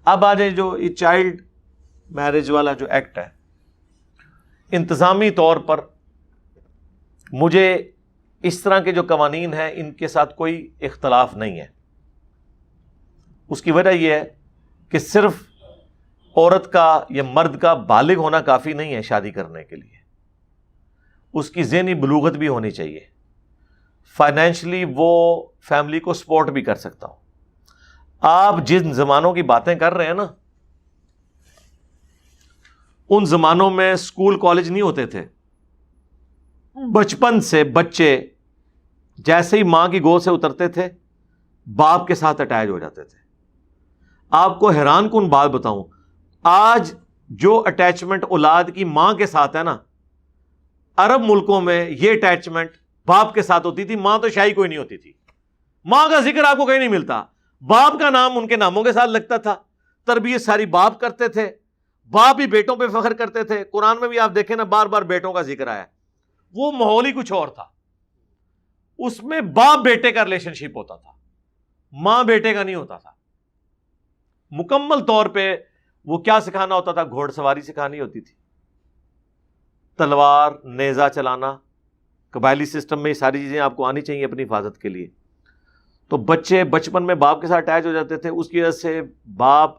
اب آ جائیں جو یہ چائلڈ میرج والا جو ایکٹ ہے، انتظامی طور پر مجھے اس طرح کے جو قوانین ہیں ان کے ساتھ کوئی اختلاف نہیں ہے. اس کی وجہ یہ ہے کہ صرف عورت کا یا مرد کا بالغ ہونا کافی نہیں ہے شادی کرنے کے لیے، اس کی ذہنی بلوغت بھی ہونی چاہیے، فائنینشلی وہ فیملی کو سپورٹ بھی کر سکتا ہو. آپ جن زمانوں کی باتیں کر رہے ہیں نا، ان زمانوں میں اسکول کالج نہیں ہوتے تھے. بچپن سے بچے جیسے ہی ماں کی گود سے اترتے تھے باپ کے ساتھ اٹیچ ہو جاتے تھے. آپ کو حیران کن بات بتاؤں، آج جو اٹیچمنٹ اولاد کی ماں کے ساتھ ہے نا، عرب ملکوں میں یہ اٹیچمنٹ باپ کے ساتھ ہوتی تھی. ماں تو شاہی کوئی نہیں ہوتی تھی، ماں کا ذکر آپ کو کہیں نہیں ملتا. باپ کا نام ان کے ناموں کے ساتھ لگتا تھا، تربیت ساری باپ کرتے تھے، باپ ہی بیٹوں پہ فخر کرتے تھے. قرآن میں بھی آپ دیکھیں نا، بار بار بیٹوں کا ذکر آیا. وہ ماحول ہی کچھ اور تھا، اس میں باپ بیٹے کا ریلیشن شپ ہوتا تھا، ماں بیٹے کا نہیں ہوتا تھا. مکمل طور پہ وہ کیا سکھانا ہوتا تھا؟ گھوڑ سواری سکھانی ہوتی تھی، تلوار نیزہ چلانا. قبائلی سسٹم میں یہ ساری چیزیں آپ کو آنی چاہیے اپنی حفاظت کے لیے. تو بچے بچپن میں باپ کے ساتھ اٹیچ ہو جاتے تھے. اس کی وجہ سے باپ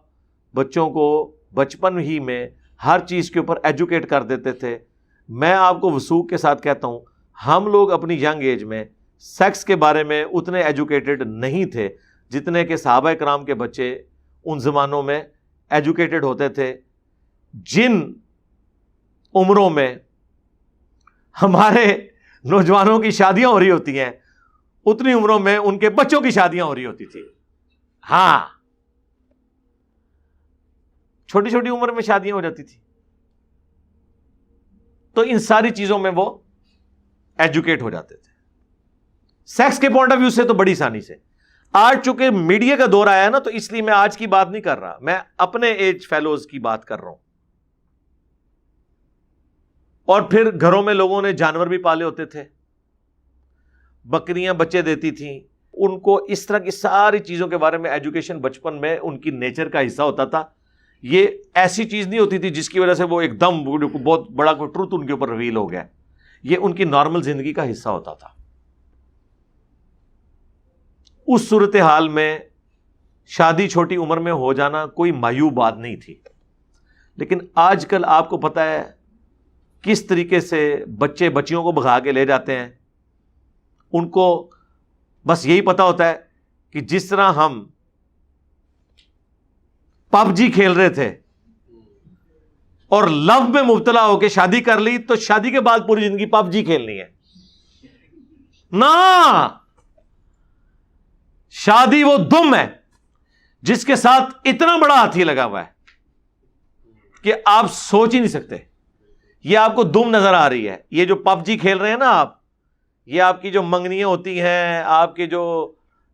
بچوں کو بچپن ہی میں ہر چیز کے اوپر ایجوکیٹ کر دیتے تھے. میں آپ کو وثوق کے ساتھ کہتا ہوں، ہم لوگ اپنی ینگ ایج میں سیکس کے بارے میں اتنے ایجوکیٹڈ نہیں تھے جتنے کہ صحابہ کرام کے بچے ان زمانوں میں ایجوکیٹڈ ہوتے تھے. جن عمروں میں ہمارے نوجوانوں کی شادیاں ہو رہی ہوتی ہیں اتنی عمروں میں ان کے بچوں کی شادیاں ہو رہی ہوتی تھی. ہاں، چھوٹی چھوٹی عمر میں شادیاں ہو جاتی تھی. تو ان ساری چیزوں میں وہ ایجوکیٹ ہو جاتے تھے. سیکس کے پوائنٹ آف ویو سے تو بڑی آسانی سے. آج چونکہ میڈیا کا دور آیا ہے نا، تو اس لیے میں آج کی بات نہیں کر رہا، میں اپنے ایج فیلوز کی بات کر رہا ہوں. اور پھر گھروں میں لوگوں نے جانور بھی پالے ہوتے تھے، بکریاں بچے دیتی تھیں. ان کو اس طرح کی ساری چیزوں کے بارے میں ایجوکیشن بچپن میں ان کی نیچر کا حصہ ہوتا تھا. یہ ایسی چیز نہیں ہوتی تھی جس کی وجہ سے وہ ایک دم بہت بڑا کوئی ٹروت ان کے اوپر ریویل ہو گیا. یہ ان کی نارمل زندگی کا حصہ ہوتا تھا. اس صورتحال میں شادی چھوٹی عمر میں ہو جانا کوئی معیوب بات نہیں تھی. لیکن آج کل آپ کو پتہ ہے کس طریقے سے بچے بچیوں کو بھگا کے لے جاتے ہیں. ان کو بس یہی پتا ہوتا ہے کہ جس طرح ہم پب جی کھیل رہے تھے اور لو میں مبتلا ہو کے شادی کر لی تو شادی کے بعد پوری زندگی پب جی کھیلنی ہے. نہ، شادی وہ دم ہے جس کے ساتھ اتنا بڑا ہاتھی لگا ہوا ہے کہ آپ سوچ ہی نہیں سکتے. یہ آپ کو دم نظر آ رہی ہے. یہ جو پب جی کھیل رہے ہیں نا آپ، یہ آپ کی جو منگنیاں ہوتی ہیں، آپ کے جو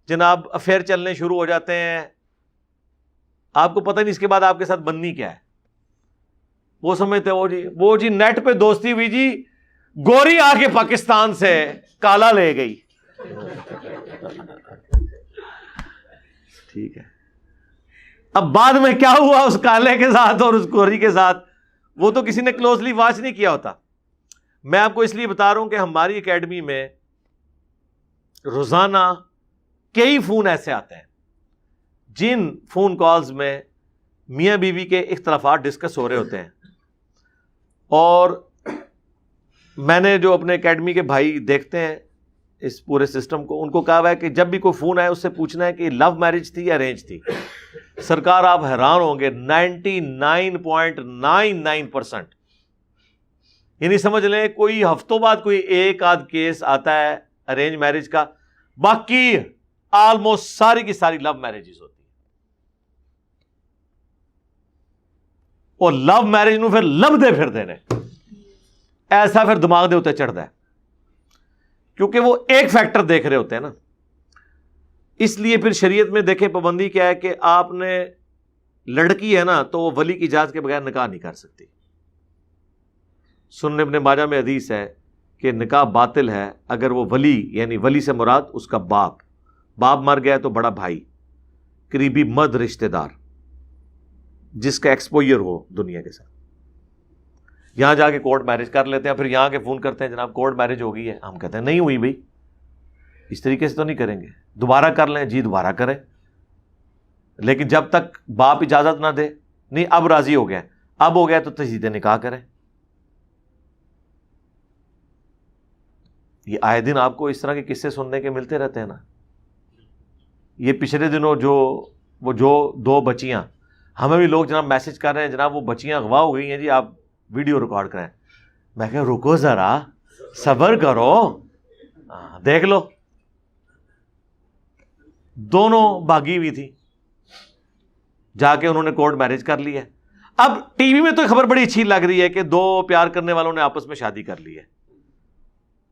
جناب افیئر چلنے شروع ہو جاتے ہیں، آپ کو پتہ نہیں اس کے بعد آپ کے ساتھ بننی کیا ہے. وہ سمجھتے وہ جی نیٹ پہ دوستی ہوئی جی، گوری آ کے پاکستان سے کالا لے گئی. ٹھیک ہے، اب بعد میں کیا ہوا اس کالے کے ساتھ اور اس گوری کے ساتھ، وہ تو کسی نے کلوزلی واچ نہیں کیا ہوتا. میں آپ کو اس لیے بتا رہا ہوں کہ ہماری اکیڈمی میں روزانہ کئی فون ایسے آتے ہیں جن فون کالز میں میاں بیوی کے اختلافات ڈسکس ہو رہے ہوتے ہیں. اور میں نے جو اپنے اکیڈمی کے بھائی دیکھتے ہیں اس پورے سسٹم کو، ان کو کہا ہوا ہے کہ جب بھی کوئی فون آئے اس سے پوچھنا ہے کہ لو میرج تھی یا ارینج تھی. سرکار آپ حیران ہوں گے، 99.99%، یعنی سمجھ لیں کوئی ہفتوں بعد کوئی ایک آدھ کیس آتا ہے ارینج میرج کا، باقی آلموسٹ ساری کی ساری لو میرجز ہوتی ہیں. اور لو میرج نو پھر لبدے پھر دینے ایسا پھر دماغ دے ہوتے چڑھتا ہے، کیونکہ وہ ایک فیکٹر دیکھ رہے ہوتے ہیں نا. اس لیے پھر شریعت میں دیکھیں پابندی کیا ہے کہ آپ نے لڑکی ہے نا تو وہ ولی کی اجازت کے بغیر نکاح نہیں کر سکتی. سنن ابن ماجہ میں حدیث ہے کہ نکاح باطل ہے اگر وہ ولی، یعنی ولی سے مراد اس کا باپ مر گیا تو بڑا بھائی، قریبی مرد رشتہ دار، جس کا ایکسپوئر ہو دنیا کے ساتھ. یہاں جا کے کورٹ میرج کر لیتے ہیں, پھر یہاں کے فون کرتے ہیں جناب کورٹ میرج ہو گئی ہے. ہم کہتے ہیں نہیں ہوئی بھائی, اس طریقے سے تو نہیں کریں گے. دوبارہ کر لیں, جی دوبارہ کریں, لیکن جب تک باپ اجازت نہ دے, نہیں اب راضی ہو گیا, اب ہو گیا تو تجدید نکاح کریں. یہ آئے دن آپ کو اس طرح کے قصے سننے کے ملتے رہتے ہیں نا. یہ پچھلے دنوں جو 2 بچیاں, ہمیں بھی لوگ جناب میسج کر رہے ہیں جناب وہ بچیاں اغوا ہو گئی ہیں جی, آپ ویڈیو ریکارڈ کریں. میں کہا رکو ذرا, صبر کرو, دیکھ لو. دونوں بھاگی ہوئی تھی, جا کے انہوں نے کورٹ میرج کر لی ہے. اب ٹی وی میں تو خبر بڑی اچھی لگ رہی ہے کہ 2 پیار کرنے والوں نے آپس میں شادی کر لی ہے,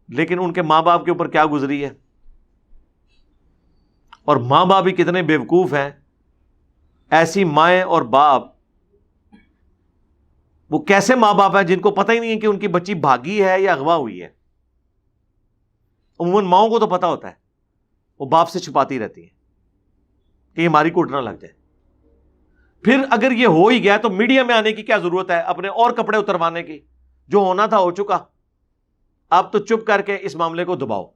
لیکن ان کے ماں باپ کے اوپر کیا گزری ہے, اور ماں باپ بھی کتنے بیوقوف ہیں. ایسی مائیں اور باپ, وہ کیسے ماں باپ ہیں جن کو پتہ ہی نہیں ہے کہ ان کی بچی بھاگی ہے یا اغوا ہوئی ہے. عموماً ماؤں کو تو پتا ہوتا ہے, وہ باپ سے چھپاتی رہتی ہیں کہ یہ ہماری کوٹ نہ لگ جائے. پھر اگر یہ ہو ہی گیا تو میڈیا میں آنے کی کیا ضرورت ہے, اپنے اور کپڑے اتروانے کی. جو ہونا تھا ہو چکا, اب تو چپ کر کے اس معاملے کو دباؤ.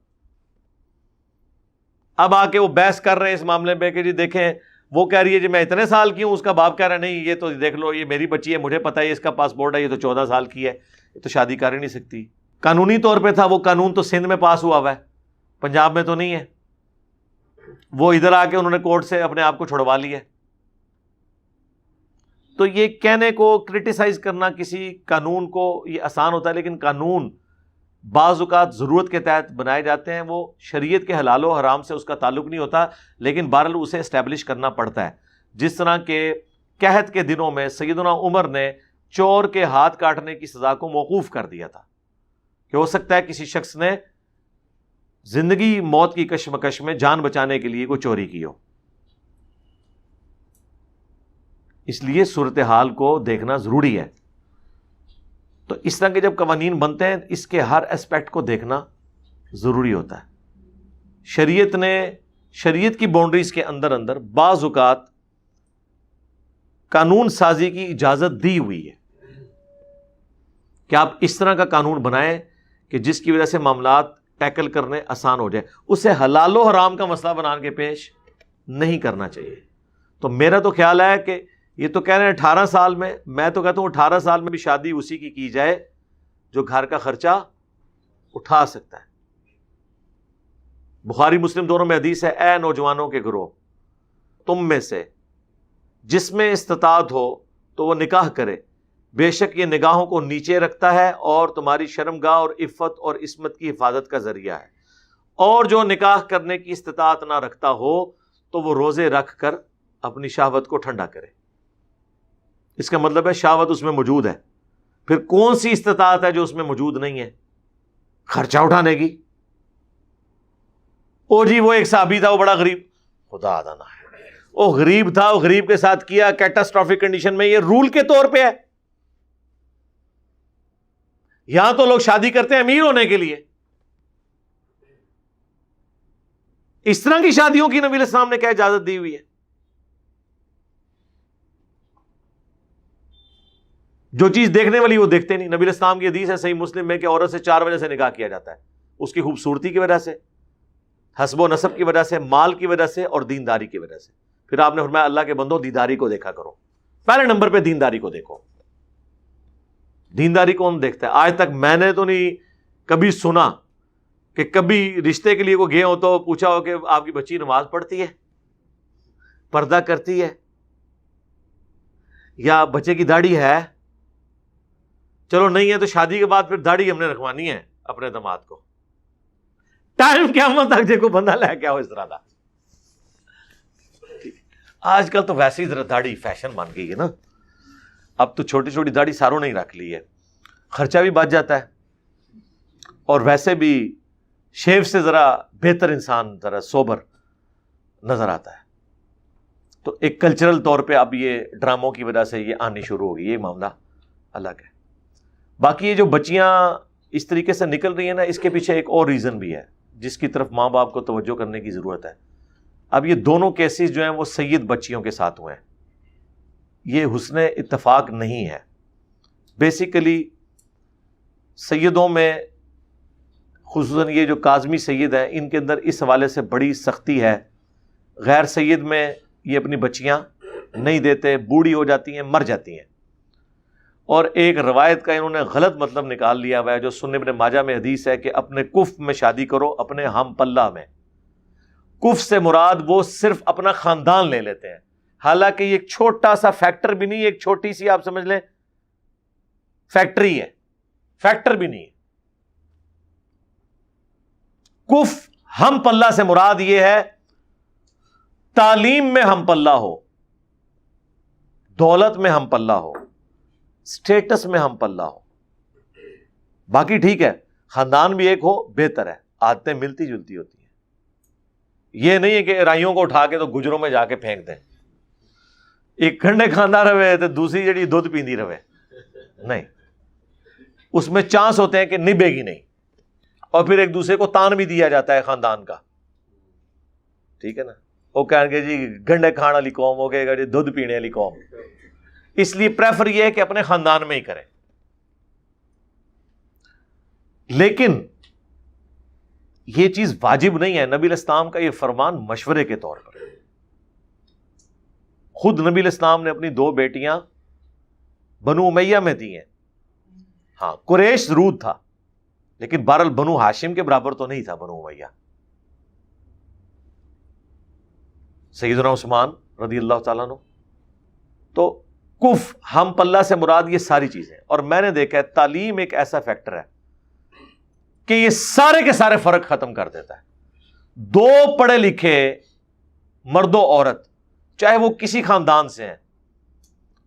اب آ کے وہ بحث کر رہے ہیں اس معاملے میں کہ جی دیکھیں وہ کہہ رہی ہے جی میں اتنے سال کی ہوں, اس کا باپ کہہ رہا ہے نہیں یہ تو دیکھ لو یہ میری بچی ہے, مجھے پتا ہے اس کا پاسپورٹ ہے, یہ تو 14 سال کی ہے, یہ تو شادی کر ہی نہیں سکتی. قانونی طور پہ تھا, وہ قانون تو سندھ میں پاس ہوا ہے, پنجاب میں تو نہیں ہے. وہ ادھر آ کے انہوں نے کورٹ سے اپنے آپ کو چھڑوا لیا. تو یہ کہنے کو, کرٹیسائز کرنا کسی قانون کو یہ آسان ہوتا ہے, لیکن قانون بعض اوقات ضرورت کے تحت بنائے جاتے ہیں. وہ شریعت کے حلال و حرام سے اس کا تعلق نہیں ہوتا, لیکن بہرحال اسے اسٹیبلش کرنا پڑتا ہے. جس طرح کہ قحط کے دنوں میں سیدنا عمر نے چور کے ہاتھ کاٹنے کی سزا کو موقوف کر دیا تھا, کہ ہو سکتا ہے کسی شخص نے زندگی موت کی کشمکش میں جان بچانے کے لیے کوئی چوری کی ہو. اس لیے صورتحال کو دیکھنا ضروری ہے. تو اس طرح کے جب قوانین بنتے ہیں اس کے ہر اسپیکٹ کو دیکھنا ضروری ہوتا ہے. شریعت نے شریعت کی باؤنڈریز کے اندر بعض اوقات قانون سازی کی اجازت دی ہوئی ہے کہ آپ اس طرح کا قانون بنائیں کہ جس کی وجہ سے معاملات ٹیکل کرنے آسان ہو جائے. اسے حلال و حرام کا مسئلہ بنا کے پیش نہیں کرنا چاہیے. تو میرا تو خیال ہے کہ یہ تو کہہ رہے ہیں 18 سال میں تو کہتا ہوں 18 سال میں بھی شادی اسی کی جائے جو گھر کا خرچہ اٹھا سکتا ہے. بخاری مسلم دونوں میں حدیث ہے, اے نوجوانوں کے گروہ, تم میں سے جس میں استطاعت ہو تو وہ نکاح کرے, بے شک یہ نگاہوں کو نیچے رکھتا ہے اور تمہاری شرمگاہ اور عفت اور عصمت کی حفاظت کا ذریعہ ہے. اور جو نکاح کرنے کی استطاعت نہ رکھتا ہو تو وہ روزے رکھ کر اپنی شہوت کو ٹھنڈا کرے. اس کا مطلب ہے شہوت اس میں موجود ہے. پھر کون سی استطاعت ہے جو اس میں موجود نہیں ہے؟ خرچہ اٹھانے کی. او جی وہ ایک صحابی تھا, وہ بڑا غریب, خدا آدھانا ہے, وہ غریب تھا, وہ غریب کے ساتھ کیا کیٹاسٹرافک کنڈیشن میں. یہ رول کے طور پہ ہے. یہاں تو لوگ شادی کرتے ہیں امیر ہونے کے لیے. اس طرح کی شادیوں کی نبی علیہ السلام نے کیا اجازت دی ہوئی ہے؟ جو چیز دیکھنے والی وہ دیکھتے نہیں. نبی علیہ السلام کی حدیث ہے صحیح مسلم میں کہ عورت سے 4 وجہ سے نکاح کیا جاتا ہے. اس کی خوبصورتی کی وجہ سے, حسب و نسب کی وجہ سے, مال کی وجہ سے, اور دینداری کی وجہ سے. پھر آپ نے فرمایا اللہ کے بندوں دینداری کو دیکھا کرو. پہلے نمبر پہ دینداری کو دیکھو. دینداری کون دیکھتا ہے؟ آج تک میں نے تو نہیں کبھی سنا کہ کبھی رشتے کے لیے کوئی گئے ہو تو پوچھا ہو کہ آپ کی بچی نماز پڑھتی ہے, پردہ کرتی ہے, یا بچے کی داڑھی ہے. چلو نہیں ہے تو شادی کے بعد پھر داڑھی ہم نے رکھوانی ہے اپنے داماد کو. ٹائم قیامت تک دیکھو بندہ لے کے آؤ اس طرح کا. آج کل تو ویسے ہی ذرا داڑھی فیشن بن گئی ہے نا. اب تو چھوٹی چھوٹی داڑھی ساروں نے ہی رکھ لی ہے. خرچہ بھی بچ جاتا ہے, اور ویسے بھی شیو سے ذرا بہتر انسان ذرا سوبر نظر آتا ہے. تو ایک کلچرل طور پہ اب یہ ڈراموں کی وجہ سے یہ آنی شروع ہو گئی. یہ معاملہ الگ ہے. باقی یہ جو بچیاں اس طریقے سے نکل رہی ہیں نا, اس کے پیچھے ایک اور ریزن بھی ہے جس کی طرف ماں باپ کو توجہ کرنے کی ضرورت ہے. اب یہ دونوں کیسز جو ہیں وہ سید بچیوں کے ساتھ ہوئے ہیں. یہ حسن اتفاق نہیں ہے. بیسیکلی سیدوں میں خصوصاً یہ جو کاظمی سید ہیں ان کے اندر اس حوالے سے بڑی سختی ہے. غیر سید میں یہ اپنی بچیاں نہیں دیتے، بوڑھی ہو جاتی ہیں، مر جاتی ہیں. اور ایک روایت کا انہوں نے غلط مطلب نکال لیا ہوا ہے جو سنن ابن ماجہ میں حدیث ہے کہ اپنے کف میں شادی کرو، اپنے ہم پلہ میں. کف سے مراد وہ صرف اپنا خاندان لے لیتے ہیں، حالانکہ یہ ایک چھوٹا سا فیکٹر بھی نہیں، ایک چھوٹی سی آپ سمجھ لیں فیکٹری ہے، فیکٹر بھی نہیں ہے. کف ہم پلہ سے مراد یہ ہے تعلیم میں ہم پلہ ہو، دولت میں ہم پلہ ہو، سٹیٹس میں ہم پلہ ہو. باقی ٹھیک ہے خاندان بھی ایک ہو بہتر ہے، عادتیں ملتی جلتی ہوتی ہیں. یہ نہیں ہے کہ رائیوں کو اٹھا کے تو گجروں میں جا کے پھینک دیں، ایک کنڈے کھانا رہے تو دوسری جڑی دودھ پیندی رہے، نہیں. اس میں چانس ہوتے ہیں کہ نبھے گی نہیں، اور پھر ایک دوسرے کو تان بھی دیا جاتا ہے خاندان کا. ٹھیک ہے نا، وہ کہیں گے جی گنڈے کھان والی قوم ہو گئے گا جی دودھ پینے والی قوم. اس لیے پریفر یہ ہے کہ اپنے خاندان میں ہی کریں. لیکن یہ چیز واجب نہیں ہے. نبی الاسلام کا یہ فرمان مشورے کے طور پر. خود نبی الاسلام نے اپنی 2 بیٹیاں بنو امیہ میں دی ہیں. ہاں قریش ضرور تھا لیکن بہرحال بنو ہاشم کے برابر تو نہیں تھا بنو امیہ. سیدنا عثمان رضی اللہ تعالیٰ عنہ. تو کف ہم پلہ سے مراد یہ ساری چیزیں. اور میں نے دیکھا ہے تعلیم ایک ایسا فیکٹر ہے کہ یہ سارے کے سارے فرق ختم کر دیتا ہے. 2 پڑھے لکھے مرد و عورت چاہے وہ کسی خاندان سے ہیں،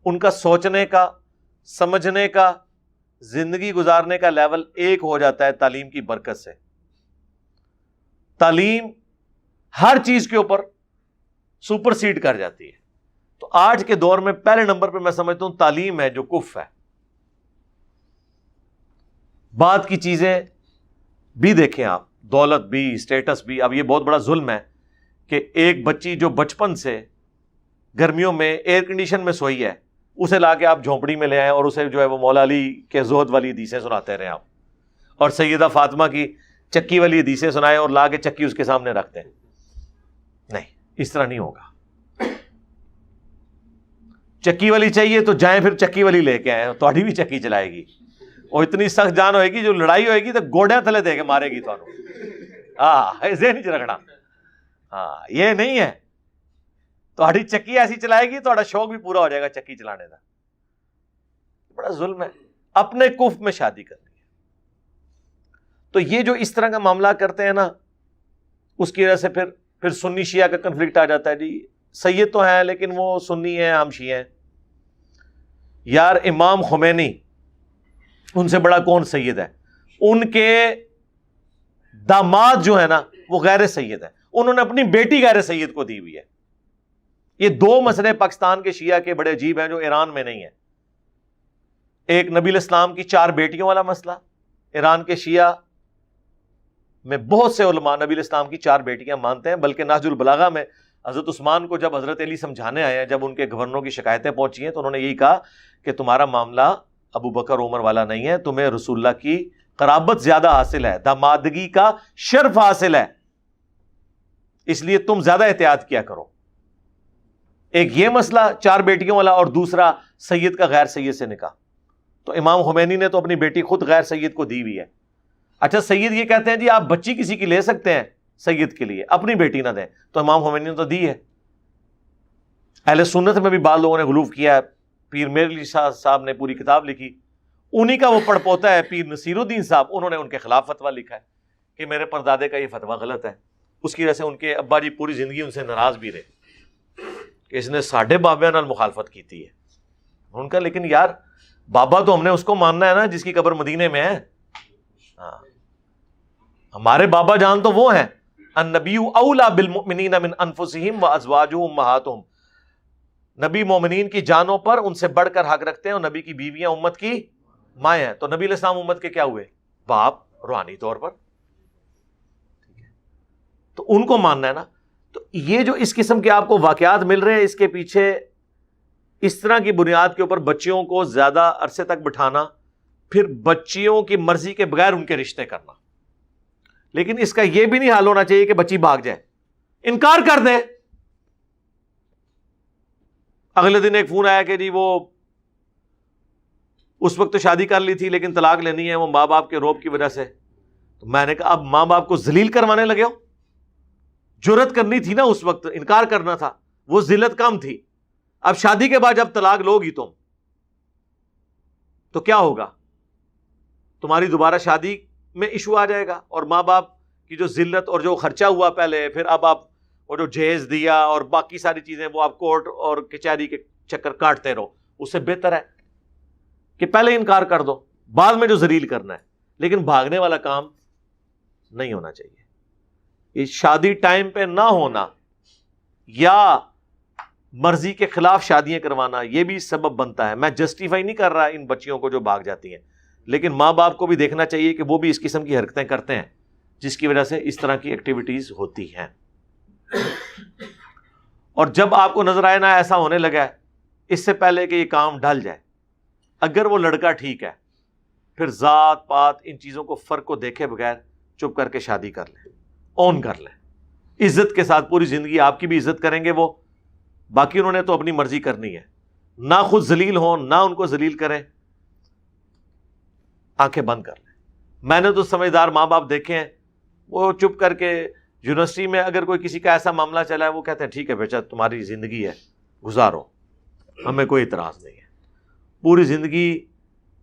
ان کا سوچنے کا، سمجھنے کا، زندگی گزارنے کا لیول ایک ہو جاتا ہے تعلیم کی برکت سے. تعلیم ہر چیز کے اوپر سپر سیڈ کر جاتی ہے. تو آج کے دور میں پہلے نمبر پہ میں سمجھتا ہوں تعلیم ہے جو کف ہے. بعد کی چیزیں بھی دیکھیں آپ، دولت بھی، اسٹیٹس بھی. اب یہ بہت بڑا ظلم ہے کہ ایک بچی جو بچپن سے گرمیوں میں ایئر کنڈیشن میں سوئی ہے اسے لا کے آپ جھونپڑی میں لے آئیں اور اسے جو ہے وہ مولا علی کے زہد والی حدیثیں سناتے رہے آپ، اور سیدہ فاطمہ کی چکی والی حدیثیں سنائیں اور لا کے چکی اس کے سامنے رکھتے ہیں. نہیں، اس طرح نہیں ہوگا. چکی والی چاہیے تو جائیں پھر چکی والی لے کے آئیں، تھوڑی بھی چکی چلائے گی. اور اتنی سخت جان ہوئے گی جو لڑائی ہوئے گی تو گوڑیاں تھلے دے کے مارے گی تھانوں. ایسے نہیں رکھنا. ہاں یہ نہیں ہے، تھوڑی چکی ایسی چلائے گی تھوڑا شوق بھی پورا ہو جائے گا چکی چلانے کا. بڑا ظلم ہے اپنے کف میں شادی کرنی ہے. تو یہ جو اس طرح کا معاملہ کرتے ہیں نا، اس کی وجہ سے پھر سنی شیعہ کا کنفلکٹ آ جاتا ہے. جی سید تو ہیں لیکن وہ سنی ہیں، ہم شیعہ ہیں. یار امام خمینی ان سے بڑا کون سید ہے؟ ان کے داماد جو ہے نا وہ غیر سید ہے، انہوں نے اپنی بیٹی غیر سید کو دی ہوئی ہے. یہ 2 مسئلے پاکستان کے شیعہ کے بڑے عجیب ہیں جو ایران میں نہیں ہے. ایک نبی الاسلام کی 4 بیٹیوں والا مسئلہ. ایران کے شیعہ میں بہت سے علماء نبی الاسلام کی 4 بیٹیاں مانتے ہیں، بلکہ نہج البلاغہ میں حضرت عثمان کو جب حضرت علی سمجھانے آئے ہیں، جب ان کے گورنروں کی شکایتیں پہنچی ہیں تو انہوں نے یہی کہا کہ تمہارا معاملہ ابو بکر عمر والا نہیں ہے، تمہیں رسول اللہ کی قرابت زیادہ حاصل ہے، دامادگی کا شرف حاصل ہے، اس لیے تم زیادہ احتیاط کیا کرو. ایک یہ مسئلہ 4 بیٹیوں والا، اور دوسرا سید کا غیر سید سے نکاح. تو امام خمینی نے تو اپنی بیٹی خود غیر سید کو دی ہوئی ہے. اچھا سید یہ کہتے ہیں جی آپ بچی کسی کی لے سکتے ہیں سید کے لیے، اپنی بیٹی نہ دیں. تو امام خمینی نے تو دی ہے. اہل سنت میں بھی بعض لوگوں نے غلوف کیا ہے. پیر میر علی شاہ صاحب نے پوری کتاب لکھی، انہی کا وہ پڑ پوتا ہے پیر نصیر الدین صاحب، انہوں نے ان کے خلاف فتویٰ لکھا ہے کہ میرے پردادے کا یہ فتویٰ غلط ہے. اس کی وجہ سے ان کے ابا جی پوری زندگی ان سے ناراض بھی رہے کہ اس نے ساڈے بابے نال مخالفت کیتی ہے. ان کا لیکن یار بابا تو ہم نے اس کو ماننا ہے نا جس کی قبر مدینے میں ہے. ہاں ہمارے بابا جان تو وہ ہیں، النبی اولا بالمؤمنین من انفسہم وازواجہ امہاتہم. نبی مومنین کی جانوں پر ان سے بڑھ کر حق رکھتے ہیں، اور نبی کی بیویاں امت کی مائیں ہیں. تو نبی علیہ السلام امت کے کیا ہوئے؟ باپ روحانی طور پر. تو ان کو ماننا ہے نا. تو یہ جو اس قسم کے آپ کو واقعات مل رہے ہیں، اس کے پیچھے اس طرح کی بنیاد کے اوپر بچیوں کو زیادہ عرصے تک بٹھانا، پھر بچیوں کی مرضی کے بغیر ان کے رشتے کرنا. لیکن اس کا یہ بھی نہیں حال ہونا چاہیے کہ بچی بھاگ جائے، انکار کر دے. اگلے دن ایک فون آیا کہ جی وہ اس وقت تو شادی کر لی تھی لیکن طلاق لینی ہے وہ ماں باپ کے روب کی وجہ سے. تو میں نے کہا اب ماں باپ کو ذلیل کروانے لگے ہو؟ جرأت کرنی تھی نا اس وقت، انکار کرنا تھا، وہ ذلت کم تھی. اب شادی کے بعد جب طلاق لو گی تم تو کیا ہوگا؟ تمہاری دوبارہ شادی میں ایشو آ جائے گا، اور ماں باپ کی جو ذلت اور جو خرچہ ہوا پہلے، پھر اب آپ وہ جو جہیز دیا اور باقی ساری چیزیں وہ آپ کورٹ اور کچہری کے چکر کاٹتے رہو. اس سے بہتر ہے کہ پہلے انکار کر دو، بعد میں جو ذلیل کرنا ہے. لیکن بھاگنے والا کام نہیں ہونا چاہیے. یہ شادی ٹائم پہ نہ ہونا یا مرضی کے خلاف شادیاں کروانا یہ بھی سبب بنتا ہے. میں جسٹیفائی نہیں کر رہا ان بچیوں کو جو بھاگ جاتی ہیں، لیکن ماں باپ کو بھی دیکھنا چاہیے کہ وہ بھی اس قسم کی حرکتیں کرتے ہیں جس کی وجہ سے اس طرح کی ایکٹیویٹیز ہوتی ہیں. اور جب آپ کو نظر آئے نا ایسا ہونے لگا ہے، اس سے پہلے کہ یہ کام ڈھل جائے، اگر وہ لڑکا ٹھیک ہے پھر ذات پات ان چیزوں کو فرق کو دیکھے بغیر چپ کر کے شادی کر لیں، اون کر لیں. عزت کے ساتھ پوری زندگی آپ کی بھی عزت کریں گے وہ، باقی انہوں نے تو اپنی مرضی کرنی ہے. نہ خود ذلیل ہوں نہ ان کو ذلیل کریں، آنکھیں بند کر لیں. میں نے تو سمجھدار ماں باپ دیکھے ہیں، وہ چپ کر کے یونیورسٹی میں اگر کوئی کسی کا ایسا معاملہ چلا ہے وہ کہتے ہیں ٹھیک ہے بیٹا تمہاری زندگی ہے گزارو، ہمیں کوئی اعتراض نہیں ہے. پوری زندگی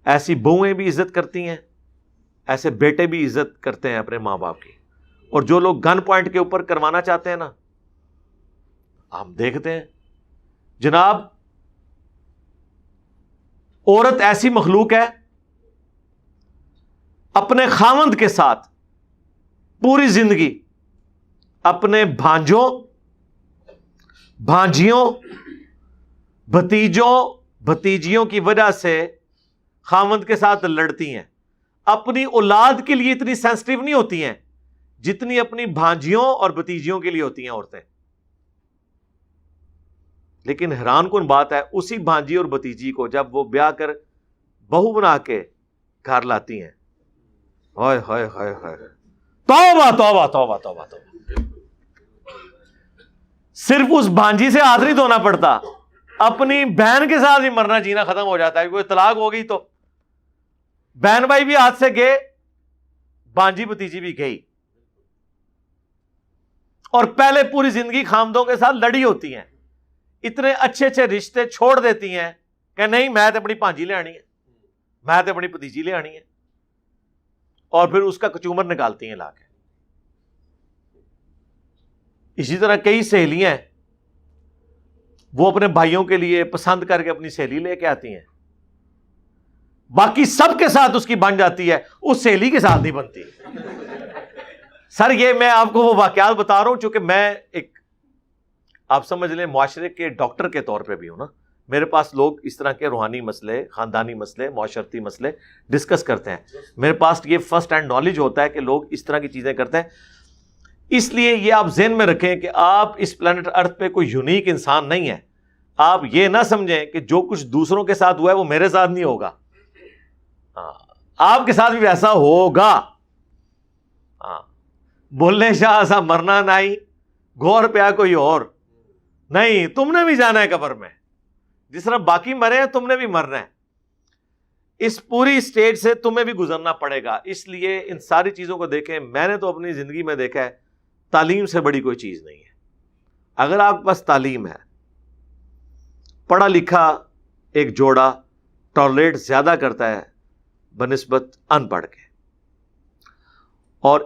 ایسی بہویں بھی عزت کرتی ہیں، ایسے بیٹے بھی عزت کرتے ہیں اپنے ماں باپ کی. اور جو لوگ گن پوائنٹ کے اوپر کروانا چاہتے ہیں نا، ہم دیکھتے ہیں جناب عورت ایسی مخلوق ہے اپنے خاوند کے ساتھ پوری زندگی اپنے بھانجوں، بھانجیوں، بھتیجوں، بھتیجیوں کی وجہ سے خاوند کے ساتھ لڑتی ہیں. اپنی اولاد کے لیے اتنی سینسٹیو نہیں ہوتی ہیں جتنی اپنی بھانجیوں اور بھتیجیوں کے لیے ہوتی ہیں عورتیں. لیکن حیران کن بات ہے، اسی بھانجی اور بھتیجی کو جب وہ بیاہ کر بہو بنا کے گھر لاتی ہیں، ہائے ہائے ہائے ہائے، توبہ توبہ توبہ توبہ توبہ. صرف اس بھانجی سے ہاتھ نہیں دھونا پڑتا، اپنی بہن کے ساتھ بھی مرنا جینا ختم ہو جاتا ہے. کوئی طلاق ہو گئی تو بہن بھائی بھی ہاتھ سے گئے، بھانجی بھتیجی بھی گئی. اور پہلے پوری زندگی خامدوں کے ساتھ لڑی ہوتی ہیں، اتنے اچھے اچھے رشتے چھوڑ دیتی ہیں کہ نہیں میں تو اپنی بھانجی لے آنی ہے، میں تو اپنی بھتیجی لے آنی ہے، اور پھر اس کا کچومر نکالتی ہیں لا کے. اسی طرح کئی سہیلیاں ہیں، وہ اپنے بھائیوں کے لیے پسند کر کے اپنی سہیلی لے کے آتی ہیں، باقی سب کے ساتھ اس کی بن جاتی ہے، اس سہیلی کے ساتھ نہیں بنتی. سر یہ میں آپ کو وہ واقعات بتا رہا ہوں چونکہ میں ایک آپ سمجھ لیں معاشرے کے ڈاکٹر کے طور پہ بھی ہوں نا. میرے پاس لوگ اس طرح کے روحانی مسئلے، خاندانی مسئلے، معاشرتی مسئلے ڈسکس کرتے ہیں. میرے پاس یہ فرسٹ ہینڈ نالج ہوتا ہے کہ لوگ اس طرح کی چیزیں کرتے ہیں. اس لیے یہ آپ ذہن میں رکھیں کہ آپ اس پلانٹ ارتھ پہ کوئی یونیک انسان نہیں ہے. آپ یہ نہ سمجھیں کہ جو کچھ دوسروں کے ساتھ ہوا ہے وہ میرے ساتھ نہیں ہوگا، آپ کے ساتھ بھی ویسا ہوگا. بولنے شاہ ایسا مرنا نہیں، گور پیا کوئی اور نہیں، تم نے بھی جانا ہے قبر میں، جس طرح باقی مرے ہیں تم نے بھی مرنا ہے. اس پوری اسٹیج سے تمہیں بھی گزرنا پڑے گا. اس لیے ان ساری چیزوں کو دیکھیں. میں نے تو اپنی زندگی میں دیکھا ہے تعلیم سے بڑی کوئی چیز نہیں ہے. اگر آپ کے پاس تعلیم ہے، پڑھا لکھا ایک جوڑا ٹالریٹ زیادہ کرتا ہے بنسبت ان پڑھ کے. اور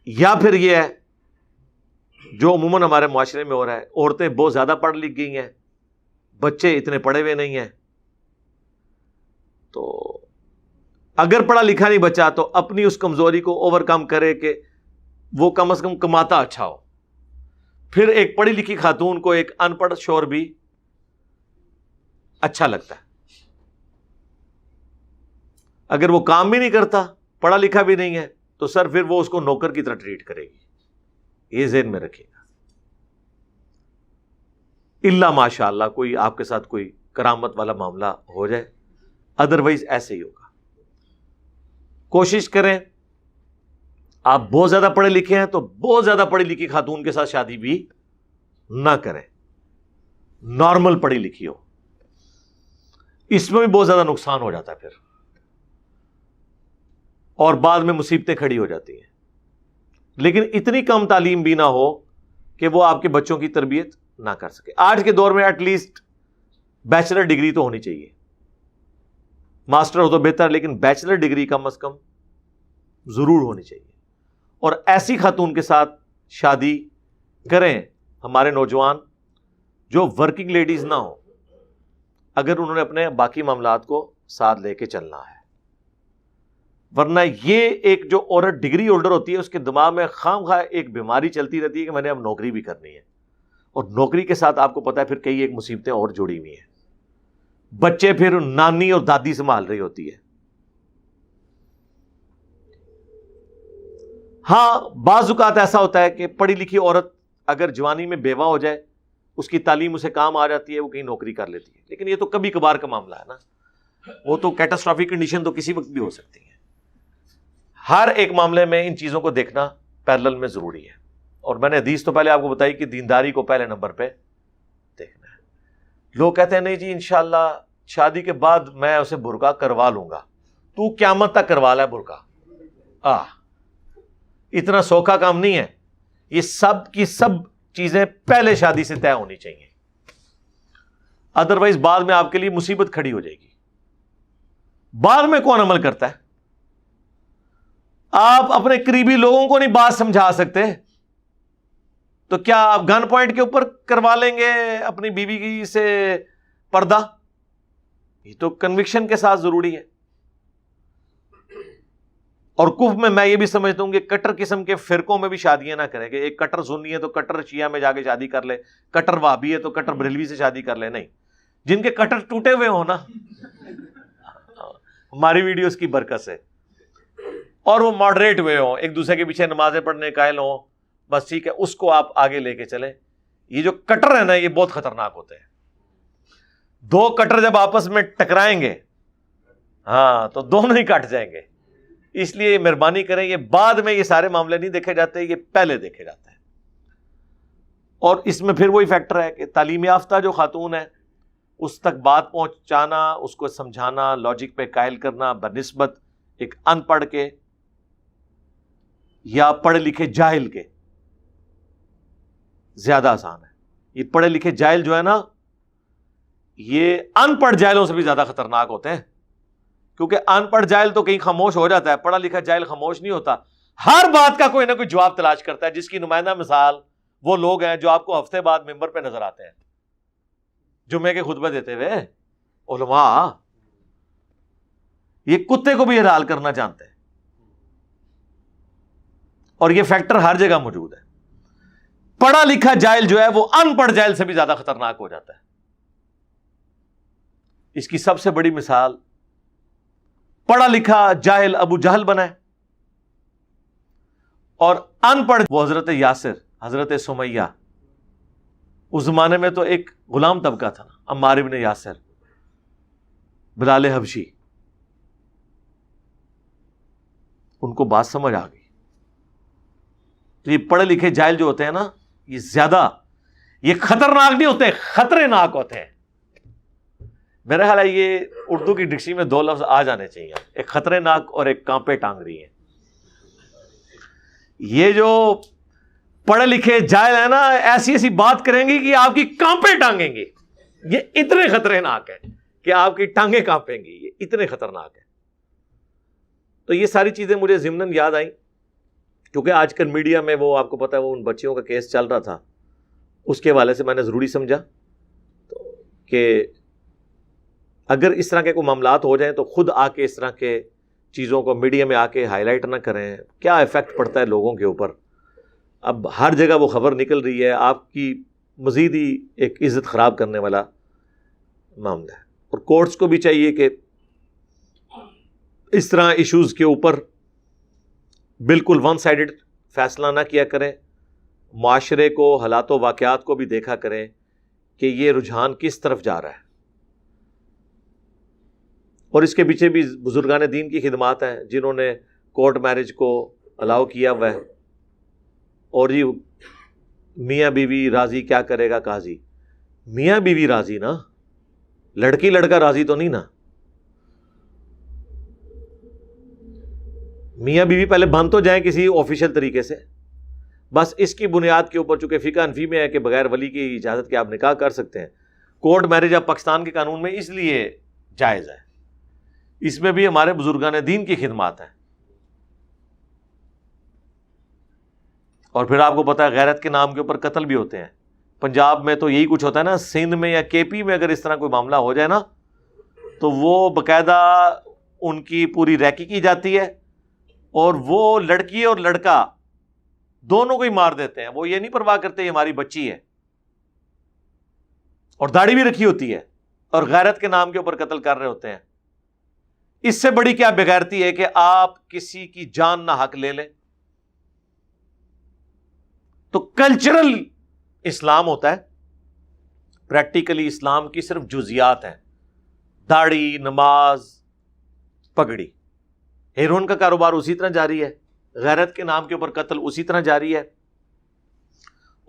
یا پھر یہ ہے جو عموماً ہمارے معاشرے میں ہو رہا ہے، عورتیں بہت زیادہ پڑھ لکھ گئی ہیں، بچے اتنے پڑھے ہوئے نہیں ہیں. تو اگر پڑھا لکھا نہیں بچا تو اپنی اس کمزوری کو اوور کم کرے کہ وہ کم از کم کماتا اچھا ہو. پھر ایک پڑھی لکھی خاتون کو ایک ان پڑھ شوہر بھی اچھا لگتا ہے. اگر وہ کام بھی نہیں کرتا، پڑھا لکھا بھی نہیں ہے، تو سر پھر وہ اس کو نوکر کی طرح ٹریٹ کرے گی. یہ ذہن میں رکھیے گا. الا ماشاء اللہ کوئی آپ کے ساتھ کوئی کرامت والا معاملہ ہو جائے، ادروائز ایسے ہی ہوگا. کوشش کریں، آپ بہت زیادہ پڑھے لکھے ہیں تو بہت زیادہ پڑھی لکھی خاتون کے ساتھ شادی بھی نہ کریں، نارمل پڑھی لکھی ہو. اس میں بھی بہت زیادہ نقصان ہو جاتا ہے پھر، اور بعد میں مصیبتیں کھڑی ہو جاتی ہیں. لیکن اتنی کم تعلیم بھی نہ ہو کہ وہ آپ کے بچوں کی تربیت نہ کر سکے. آج کے دور میں ایٹ لیسٹ بیچلر ڈگری تو ہونی چاہیے، ماسٹر ہو تو بہتر، لیکن بیچلر ڈگری کم از کم ضرور ہونی چاہیے. اور ایسی خاتون کے ساتھ شادی کریں ہمارے نوجوان جو ورکنگ لیڈیز نہ ہوں، اگر انہوں نے اپنے باقی معاملات کو ساتھ لے کے چلنا ہے. ورنہ یہ ایک جو عورت ڈگری ہولڈر ہوتی ہے اس کے دماغ میں خام خواہ ایک بیماری چلتی رہتی ہے کہ میں نے اب نوکری بھی کرنی ہے، اور نوکری کے ساتھ آپ کو پتا ہے پھر کئی ایک مصیبتیں اور جڑی ہوئی ہیں. بچے پھر نانی اور دادی سنبھال رہی ہوتی ہے. ہاں بعض اوقات ایسا ہوتا ہے کہ پڑھی لکھی عورت اگر جوانی میں بیوہ ہو جائے، اس کی تعلیم اسے کام آ جاتی ہے، وہ کہیں نوکری کر لیتی ہے. لیکن یہ تو کبھی کبھار کا معاملہ ہے نا، وہ تو کیٹاسٹرافک کنڈیشن تو کسی وقت بھی ہو سکتی ہے. ہر ایک معاملے میں ان چیزوں کو دیکھنا پیرلل میں ضروری ہے. اور میں نے حدیث تو پہلے آپ کو بتائی کہ دینداری کو پہلے نمبر پہ دیکھنا ہے. لوگ کہتے ہیں نہیں جی انشاءاللہ شادی کے بعد میں اسے برقع کروا لوں گا. تو قیامت تک کروا لے برقع، اتنا سوکھا کام نہیں ہے. یہ سب کی سب چیزیں پہلے شادی سے طے ہونی چاہیے، ادروائز بعد میں آپ کے لیے مصیبت کھڑی ہو جائے گی. بعد میں کون عمل کرتا ہے؟ آپ اپنے قریبی لوگوں کو نہیں بات سمجھا سکتے تو کیا آپ گن پوائنٹ کے اوپر کروا لیں گے اپنی بیوی کی سے پردہ؟ یہ تو کنوکشن کے ساتھ ضروری ہے. اور کفر میں یہ بھی سمجھتا ہوں کہ کٹر قسم کے فرقوں میں بھی شادیاں نہ کریں کہ ایک کٹر سنی ہے تو کٹر شیعہ میں جا کے شادی کر لے، کٹر وہابی ہے تو کٹر بریلوی سے شادی کر لے. نہیں، جن کے کٹر ٹوٹے ہوئے ہوں نا، ہماری ویڈیوز کی برکت سے، اور وہ ماڈریٹ ہوئے ہوں، ایک دوسرے کے پیچھے نمازیں پڑھنے قائل ہوں، بس ٹھیک ہے، اس کو آپ آگے لے کے چلیں. یہ جو کٹر ہے نا یہ بہت خطرناک ہوتے ہیں. دو کٹر جب آپس میں ٹکرائیں گے ہاں تو دونوں ہی کٹ جائیں گے. اس لیے مہربانی کریں، یہ بعد میں یہ سارے معاملے نہیں دیکھے جاتے، یہ پہلے دیکھے جاتے ہیں. اور اس میں پھر وہی فیکٹر ہے کہ تعلیم یافتہ جو خاتون ہے اس تک بات پہنچانا، اس کو سمجھانا، لاجک پہ قائل کرنا بنسبت ایک ان پڑھ کے یا پڑھے لکھے جاہل کے زیادہ آسان ہے. یہ پڑھے لکھے جاہل جو ہے نا یہ ان پڑھ جاہلوں سے بھی زیادہ خطرناک ہوتے ہیں، کیونکہ ان پڑھ جاہل تو کہیں خاموش ہو جاتا ہے، پڑھا لکھا جاہل خاموش نہیں ہوتا، ہر بات کا کوئی نہ کوئی جواب تلاش کرتا ہے. جس کی نمائندہ مثال وہ لوگ ہیں جو آپ کو ہفتے بعد ممبر پہ نظر آتے ہیں جمعے کے خطبے دیتے ہوئے، علماء. یہ کتے کو بھی حلال کرنا جانتے ہیں، اور یہ فیکٹر ہر جگہ موجود ہے. پڑھا لکھا جاہل جو ہے وہ ان پڑھ جاہل سے بھی زیادہ خطرناک ہو جاتا ہے. اس کی سب سے بڑی مثال پڑھا لکھا جاہل ابو جہل بنا ہے، اور ان پڑھ وہ حضرت یاسر، حضرت سمیہ. اس زمانے میں تو ایک غلام طبقہ تھا، عمار ابن یاسر، بلال حبشی. ان کو بات سمجھ آ گئی. تو یہ پڑھے لکھے جاہل جو ہوتے ہیں نا یہ زیادہ، یہ خطرناک نہیں ہوتے، خطرے ناک ہوتے ہیں. میرا خیال ہے یہ اردو کی ڈکشنری میں دو لفظ آ جانے چاہیے، ایک خطرے ناک اور ایک کانپے ٹانگ رہی ہیں. یہ جو پڑھے لکھے جاہل ہیں نا ایسی ایسی بات کریں گی کہ آپ کی کانپے ٹانگیں گی. یہ اتنے خطرے ناک ہیں کہ آپ کی ٹانگیں کانپیں گی، یہ اتنے خطرناک ہے. تو یہ ساری چیزیں مجھے ضمناً یاد آئیں کیونکہ آج کل میڈیا میں وہ آپ کو پتا ہے وہ ان بچیوں کا کیس چل رہا تھا، اس کے حوالے سے میں نے ضروری سمجھا تو کہ اگر اس طرح کے کوئی معاملات ہو جائیں تو خود آ کے اس طرح کے چیزوں کو میڈیا میں آ کے ہائی لائٹ نہ کریں. کیا ایفیکٹ پڑتا ہے لوگوں کے اوپر. اب ہر جگہ وہ خبر نکل رہی ہے، آپ کی مزید ہی ایک عزت خراب کرنے والا معاملہ ہے. اور کورٹس کو بھی چاہیے کہ اس طرح ایشوز کے اوپر بالکل ون سائیڈڈ فیصلہ نہ کیا کریں. معاشرے کو، حالات و واقعات کو بھی دیکھا کریں کہ یہ رجحان کس طرف جا رہا ہے. اور اس کے پیچھے بھی بزرگان دین کی خدمات ہیں جنہوں نے کورٹ میرج کو الاؤ کیا ہوا ہے. اور یہ میاں بیوی راضی کیا کرے گا قاضی. میاں بیوی راضی نا, لڑکی لڑکا راضی تو نہیں نا. میاں بیوی پہلے بن تو جائیں کسی آفیشیل طریقے سے, بس اس کی بنیاد کے اوپر چونکہ فقہ حنفی میں ہے کہ بغیر ولی کی اجازت کے آپ نکاح کر سکتے ہیں. کورٹ میرج اب پاکستان کے قانون میں اس لیے جائز ہے, اس میں بھی ہمارے بزرگان دین کی خدمات ہیں. اور پھر آپ کو پتا ہے غیرت کے نام کے اوپر قتل بھی ہوتے ہیں. پنجاب میں تو یہی کچھ ہوتا ہے نا, سندھ میں یا کے پی میں اگر اس طرح کوئی معاملہ ہو جائے نا تو وہ باقاعدہ ان کی پوری ریکی کی جاتی ہے, اور وہ لڑکی اور لڑکا دونوں کو ہی مار دیتے ہیں. وہ یہ نہیں پرواہ کرتے یہ ہماری بچی ہے, اور داڑھی بھی رکھی ہوتی ہے, اور غیرت کے نام کے اوپر قتل کر رہے ہوتے ہیں. اس سے بڑی کیا بغیرتی ہے کہ آپ کسی کی جان نہ حق لے لیں. تو کلچرل اسلام ہوتا ہے, پریکٹیکلی اسلام کی صرف جزیات ہیں, داڑھی, نماز, پگڑی. ہیروئن کا کاروبار اسی طرح جاری ہے, غیرت کے نام کے اوپر قتل اسی طرح جاری ہے,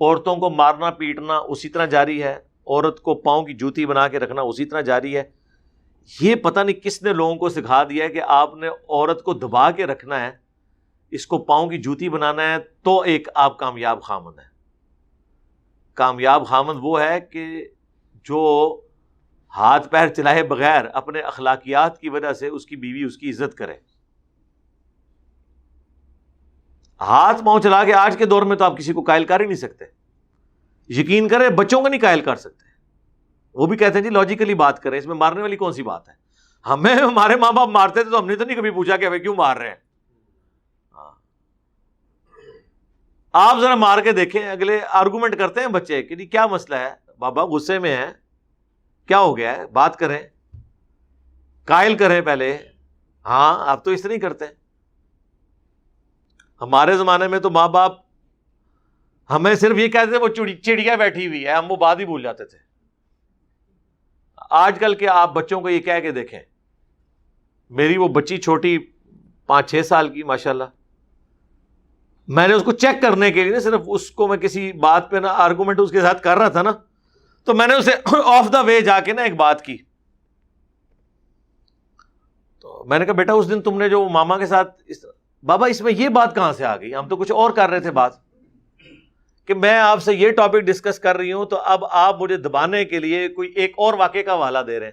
عورتوں کو مارنا پیٹنا اسی طرح جاری ہے, عورت کو پاؤں کی جوتی بنا کے رکھنا اسی طرح جاری ہے. یہ پتہ نہیں کس نے لوگوں کو سکھا دیا ہے کہ آپ نے عورت کو دبا کے رکھنا ہے, اس کو پاؤں کی جوتی بنانا ہے تو ایک آپ کامیاب خامند ہے. کامیاب خامند وہ ہے کہ جو ہاتھ پیر چلائے بغیر اپنے اخلاقیات کی وجہ سے اس کی بیوی اس کی عزت کرے. ہاتھ پاؤں چلا کے آج کے دور میں تو آپ کسی کو قائل کر ہی نہیں سکتے. یقین کریں بچوں کو نہیں قائل کر سکتے. وہ بھی کہتے ہیں جی لاجیکلی بات کریں, اس میں مارنے والی کون سی بات ہے. ہمیں ہمارے ماں باپ مارتے تھے تو ہم نے تو نہیں کبھی پوچھا کہ ہمیں کیوں مار رہے ہیں. آپ ذرا مار کے دیکھیں, اگلے آرگومنٹ کرتے ہیں بچے کہ جی کیا مسئلہ ہے بابا, غصے میں ہے, کیا ہو گیا ہے, بات کریں, قائل کریں پہلے. ہاں آپ تو اس طرح ہی کرتے ہیں. ہمارے زمانے میں تو ماں باپ ہمیں صرف یہ کہتے تھے وہ چڑیا بیٹھی ہوئی ہے, ہم وہ بات ہی بھول جاتے تھے. آج کل کے آپ بچوں کو یہ کہہ کے دیکھیں, میری وہ بچی چھوٹی 5-6 سال کی ماشاءاللہ, میں نے اس کو چیک کرنے کے لیے نا, صرف اس کو میں کسی بات پہ نا آرگومنٹ اس کے ساتھ کر رہا تھا نا, تو میں نے اسے آف دا وے جا کے نا ایک بات کی. تو میں نے کہا بیٹا اس دن تم نے جو ماما کے ساتھ بابا اس میں یہ بات کہاں سے آ گئی, ہم تو کچھ اور کر رہے تھے بات, کہ میں آپ سے یہ ٹاپک ڈسکس کر رہی ہوں تو اب آپ مجھے دبانے کے لیے کوئی ایک اور واقعے کا حوالہ دے رہے ہیں.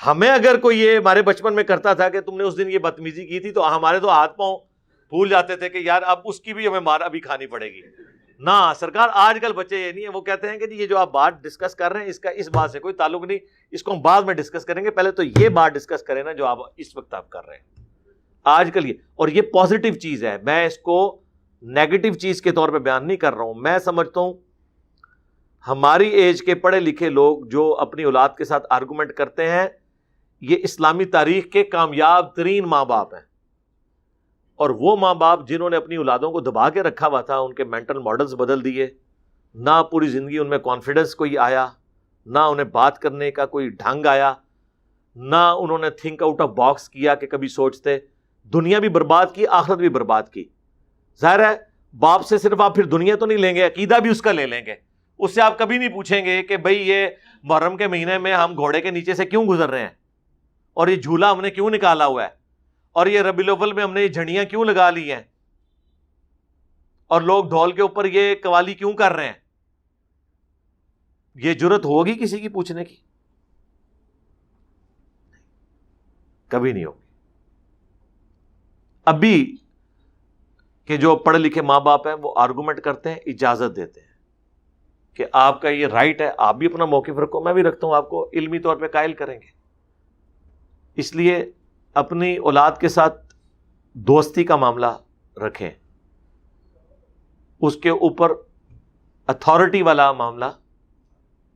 ہمیں اگر کوئی یہ ہمارے بچپن میں کرتا تھا کہ تم نے اس دن یہ بدتمیزی کی تھی تو ہمارے تو ہاتھ پاؤں بھول جاتے تھے کہ یار اب اس کی بھی ہمیں مار ابھی کھانی پڑے گی. نہ سرکار, آج کل بچے یہ نہیں ہے, وہ کہتے ہیں کہ جی یہ جو آپ بات ڈسکس کر رہے ہیں اس کا اس بات سے کوئی تعلق نہیں, اس کو ہم بعد میں ڈسکس کریں گے, پہلے تو یہ بات ڈسکس کریں نا جو آپ اس وقت آپ کر رہے ہیں. آج کل یہ, اور یہ پازیٹیو چیز ہے, میں اس کو نیگیٹو چیز کے طور پہ بیان نہیں کر رہا ہوں. میں سمجھتا ہوں ہماری ایج کے پڑھے لکھے لوگ جو اپنی اولاد کے ساتھ آرگومنٹ کرتے ہیں, یہ اسلامی تاریخ کے کامیاب ترین ماں باپ ہیں. اور وہ ماں باپ جنہوں نے اپنی اولادوں کو دبا کے رکھا ہوا تھا, ان کے مینٹل ماڈلز بدل دیے, نہ پوری زندگی ان میں کانفیڈنس کوئی آیا, نہ انہیں بات کرنے کا کوئی ڈھنگ آیا, نہ انہوں نے تھنک آؤٹ آف باکس کیا کہ کبھی سوچتے. دنیا بھی برباد کی, آخرت بھی برباد کی. ظاہر ہے باپ سے صرف آپ پھر دنیا تو نہیں لیں گے, عقیدہ بھی اس کا لے لیں گے. اس سے آپ کبھی نہیں پوچھیں گے کہ بھئی یہ محرم کے مہینے میں ہم گھوڑے کے نیچے سے کیوں گزر رہے ہیں, اور یہ جھولا ہم نے کیوں نکالا ہوا ہے, اور یہ ربیع الاول میں ہم نے یہ جھنڈیاں کیوں لگا لی ہیں, اور لوگ ڈھول کے اوپر یہ قوالی کیوں کر رہے ہیں. یہ جرت ہوگی کسی کی پوچھنے کی؟ کبھی نہیں ہوگی. ابھی کہ جو پڑھے لکھے ماں باپ ہیں وہ آرگومنٹ کرتے ہیں, اجازت دیتے ہیں کہ آپ کا یہ رائٹ ہے, آپ بھی اپنا موقف رکھو, میں بھی رکھتا ہوں, آپ کو علمی طور پہ قائل کریں گے. اس لیے اپنی اولاد کے ساتھ دوستی کا معاملہ رکھیں, اس کے اوپر اتھارٹی والا معاملہ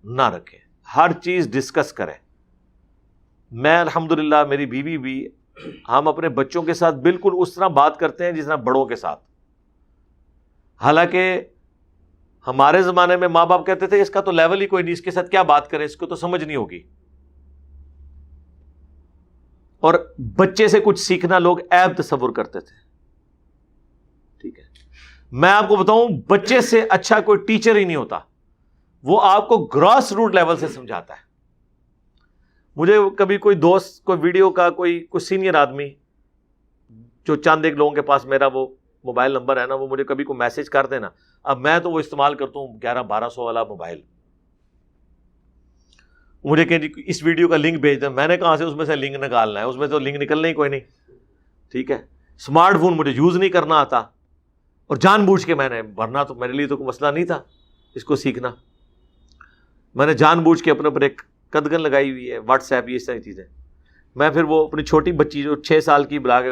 نہ رکھیں, ہر چیز ڈسکس کریں. میں الحمدللہ میری بیوی بھی, ہم اپنے بچوں کے ساتھ بالکل اس طرح بات کرتے ہیں جس طرح بڑوں کے ساتھ. حالانکہ ہمارے زمانے میں ماں باپ کہتے تھے اس کا تو لیول ہی کوئی نہیں, اس کے ساتھ کیا بات کریں, اس کو تو سمجھ نہیں ہوگی. اور بچے سے کچھ سیکھنا لوگ عیب تصور کرتے تھے. ٹھیک ہے, میں آپ کو بتاؤں بچے سے اچھا کوئی ٹیچر ہی نہیں ہوتا, وہ آپ کو گراس روٹ لیول سے سمجھاتا ہے. مجھے کبھی کوئی دوست کوئی ویڈیو کا کوئی سینئر آدمی جو چند ایک لوگوں کے پاس میرا وہ موبائل نمبر ہے نا, وہ مجھے کبھی کوئی میسج کر دینا, اب میں تو وہ استعمال کرتا ہوں 1100-1200 والا موبائل, مجھے کہ اس ویڈیو کا لنک بھیج دیں, میں نے کہاں سے اس میں سے لنک نکالنا ہے, اس میں تو لنک نکلنا ہی کوئی نہیں. ٹھیک ہے, اسمارٹ فون مجھے یوز نہیں کرنا آتا, اور جان بوجھ کے میں نے, ورنہ تو میرے لیے تو کوئی مسئلہ نہیں تھا اس کو سیکھنا, میں نے جان بوجھ کے اپنے اوپر ایک قدغن لگائی ہوئی ہے, واٹس ایپ, یہ ساری چیزیں. میں پھر وہ اپنی چھوٹی بچی جو 6 سال کی بلا کے,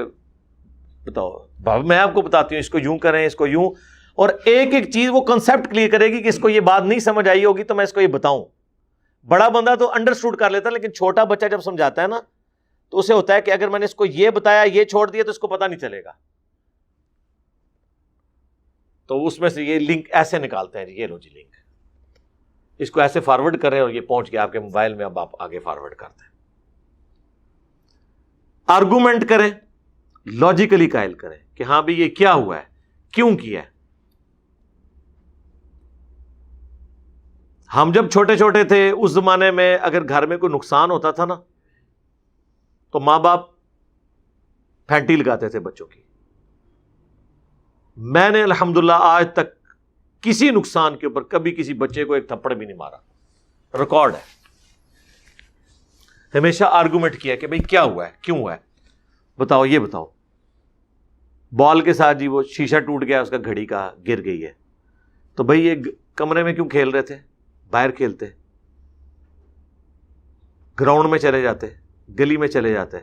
بتاؤ بابا میں آپ کو بتاتی ہوں اس کو یوں کریں, اس کو یوں, اور ایک ایک چیز وہ کنسپٹ کلیئر کرے گی کہ اس کو یہ بات نہیں سمجھ آئی ہوگی تو میں اس کو یہ بتاؤں. بڑا بندہ تو انڈرسٹوڈ کر لیتا ہے, لیکن چھوٹا بچہ جب سمجھاتا ہے نا تو اسے ہوتا ہے کہ اگر میں نے اس کو یہ بتایا یہ چھوڑ دیا تو اس کو پتہ نہیں چلے گا, تو اس میں سے یہ لنک ایسے نکالتے ہیں, یہ لو جی لنک, اس کو ایسے فارورڈ کریں اور یہ پہنچ کے آپ کے موبائل میں اب آپ آگے فارورڈ کرتے ہیں. آرگومنٹ کریں, لاجیکلی قائل کریں کہ ہاں بھی یہ کیا ہوا ہے, کیوں کیا ہے. ہم جب چھوٹے چھوٹے تھے اس زمانے میں اگر گھر میں کوئی نقصان ہوتا تھا نا تو ماں باپ پھینٹی لگاتے تھے بچوں کی. میں نے الحمدللہ آج تک کسی نقصان کے اوپر کبھی کسی بچے کو ایک تھپڑ بھی نہیں مارا, ریکارڈ ہے. ہمیشہ آرگومنٹ کیا کہ بھئی کیا ہوا ہے, کیوں ہوا ہے, بتاؤ, یہ بتاؤ. بال کے ساتھ جی وہ شیشہ ٹوٹ گیا, اس کا گھڑی کا گر گئی ہے, تو بھئی یہ کمرے میں کیوں کھیل رہے تھے, باہر کھیلتے, گراؤنڈ میں چلے جاتے, گلی میں چلے جاتے,